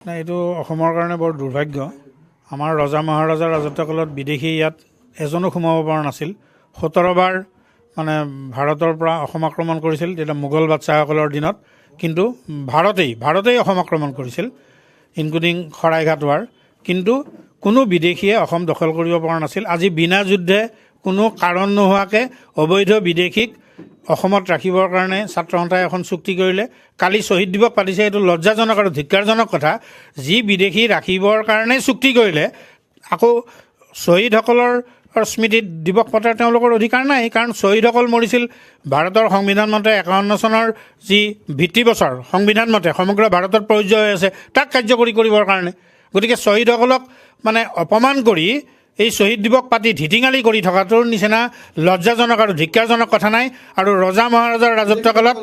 এইটো অসমৰ কাৰণে বৰ দুৰ্ভাগ্য। আমাৰ ৰজা মহাৰজাৰ ৰাজত্বকালত বিদেশী ইয়াত এজনো সোমাব পৰা নাছিল। 17 বাৰ মানে ভাৰতৰ পৰা অসম আক্ৰমণ কৰিছিল তেতিয়া মোগল বাদশ্বাহসকলৰ দিনত, কিন্তু ভাৰতেই অসম আক্ৰমণ কৰিছিল, ইনক্লুডিং শৰাইঘাট ৱাৰ। কিন্তু কোনো বিদেশীয়ে অসম দখল কৰিব পৰা নাছিল। আজি বিনা যুদ্ধে কোনো কাৰণ নোহোৱাকৈ অবৈধ বিদেশীক অসমত ৰাখিবৰ কাৰণে ছাত্ৰ সন্থাই এখন চুক্তি কৰিলে। কালি শ্বহীদ দিৱস পাতিছে, এইটো লজ্জাজনক আৰু ধিক্কাৰজনক কথা। যি বিদেশী ৰাখিবৰ কাৰণে চুক্তি কৰিলে, আকৌ শ্বহীদসকলৰ স্মৃতি দিৱস পতাৰ তেওঁলোকৰ অধিকাৰ নাই, কাৰণ শ্বহীদসকল মৰিছিল ভাৰতৰ সংবিধান মতে 51 চনৰ যি ভিত্তিবছৰ সংবিধান মতে সমগ্ৰ ভাৰতত প্ৰযোজ্য হৈ আছে তাক কাৰ্যকৰী কৰিবৰ কাৰণে। গতিকে শ্বহীদসকলক মানে অপমান কৰি এই শ্বহীদ দিৱস পাতি ধিটিঙালি কৰি থকাটোৰ নিচিনা লজ্জাজনক আৰু ধিক্কাৰজনক কথা নাই। আৰু ৰজা মহাৰজাৰ ৰাজত্বকালত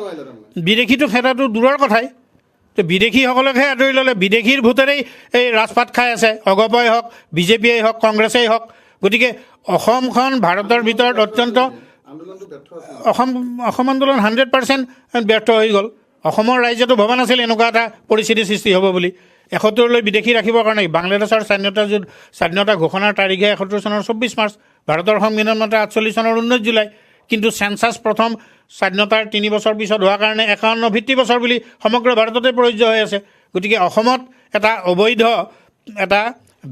বিদেশীটো খেদাটো দূৰৰ কথাই, তো বিদেশীসকলকহে আদৰি ল'লে। বিদেশীৰ ভোটেৰেই এই ৰাজপাত খাই আছে, অগপই হওক, বিজেপিয়েই হওক, কংগ্ৰেছেই হওক। গতিকে অসমখন ভাৰতৰ ভিতৰত অত্যন্ত অসম আন্দোলন 100% ব্যৰ্থ হৈ গ'ল। অসমৰ ৰাইজেতো ভবা নাছিল এনেকুৱা এটা পৰিস্থিতিৰ সৃষ্টি হ'ব বুলি। 71লৈ বিদেশী ৰাখিবৰ কাৰণে বাংলাদেশৰ স্বাধীনতা ঘোষণাৰ তাৰিখে 71 চনৰ 24 মাৰ্চ, ভাৰতৰ সংবিধান মতে 48 চনৰ 19 জুলাই। কিন্তু চেঞ্চাছ প্ৰথম স্বাধীনতাৰ 3 বছৰ পিছত হোৱাৰ কাৰণে 51 ভিত্তিবছৰ বুলি সমগ্ৰ ভাৰততে প্ৰযোজ্য হৈ আছে। গতিকে অসমত এটা অবৈধ এটা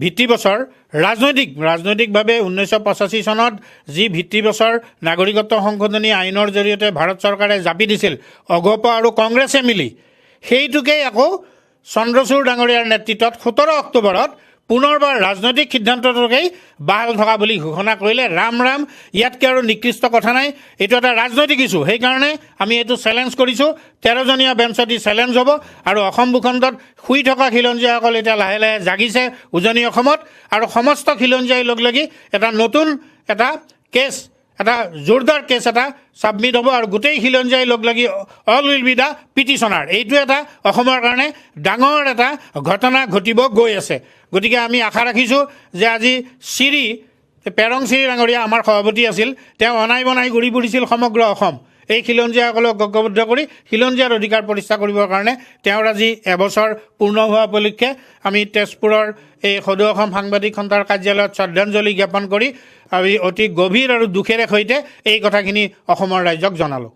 ভিত্তিবছৰ ৰাজনৈতিকভাৱে 1985 চনত যি ভিত্তিবছৰ নাগৰিকত্ব সংশোধনী আইনৰ জৰিয়তে ভাৰত চৰকাৰে জাপি দিছিল অগপ আৰু কংগ্ৰেছে মিলি, সেইটোকেই আকৌ চন্দ্ৰচূড় ডাঙৰীয়াৰ নেতৃত্বত 17 অক্টোবৰত পুনৰবাৰ ৰাজনৈতিক সিদ্ধান্তটোকেই বাহাল থকা বুলি ঘোষণা কৰিলে। ৰাম ইয়াতকৈ আৰু নিকৃষ্ট কথা নাই। এইটো এটা ৰাজনৈতিক ইছ্যু, সেইকাৰণে আমি এইটো চেলেঞ্জ কৰিছোঁ। 13জনীয়া বেঞ্চত চেলেঞ্জ হ'ব। আৰু অসম ভূখণ্ডত শুই থকা খিলঞ্জীয়াসকল এতিয়া লাহে লাহে জাগিছে উজনি অসমত, আৰু সমস্ত খিলঞ্জীয়াই লগ লাগি এটা নতুন এটা কেছ, এটা জোৰদাৰ কেছ এটা ছাবমিট হ'ব, আৰু গোটেই খিলঞ্জীয়াই লগ লাগি অল উইল বি দ্য পিটিশ্যনাৰ। এইটো এটা অসমৰ কাৰণে ডাঙৰ এটা ঘটনা ঘটিব গৈ আছে। গতিকে আমি আশা ৰাখিছোঁ যে আজি পেৰং চিৰি ডাঙৰীয়া আমাৰ সভাপতি আছিল, তেওঁ অনাই বনাই ঘূৰি ফুৰিছিল সমগ্ৰ অসম এই খিলঞ্জীয়াসকলক ঐক্যবদ্ধ কৰি খিলঞ্জীয়াৰ অধিকাৰ প্ৰতিষ্ঠা কৰিবৰ কাৰণে। তেওঁৰ আজি এবছৰ পূৰ্ণ হোৱা উপলক্ষে আমি তেজপুৰৰ এই সদৌ অসম সাংবাদিক সন্থাৰ কাৰ্যালয়ত শ্ৰদ্ধাঞ্জলি জ্ঞাপন কৰি আমি অতি গভীৰ আৰু দুখেৰে সৈতে এই কথাখিনি অসমৰ ৰাইজক জনালোঁ।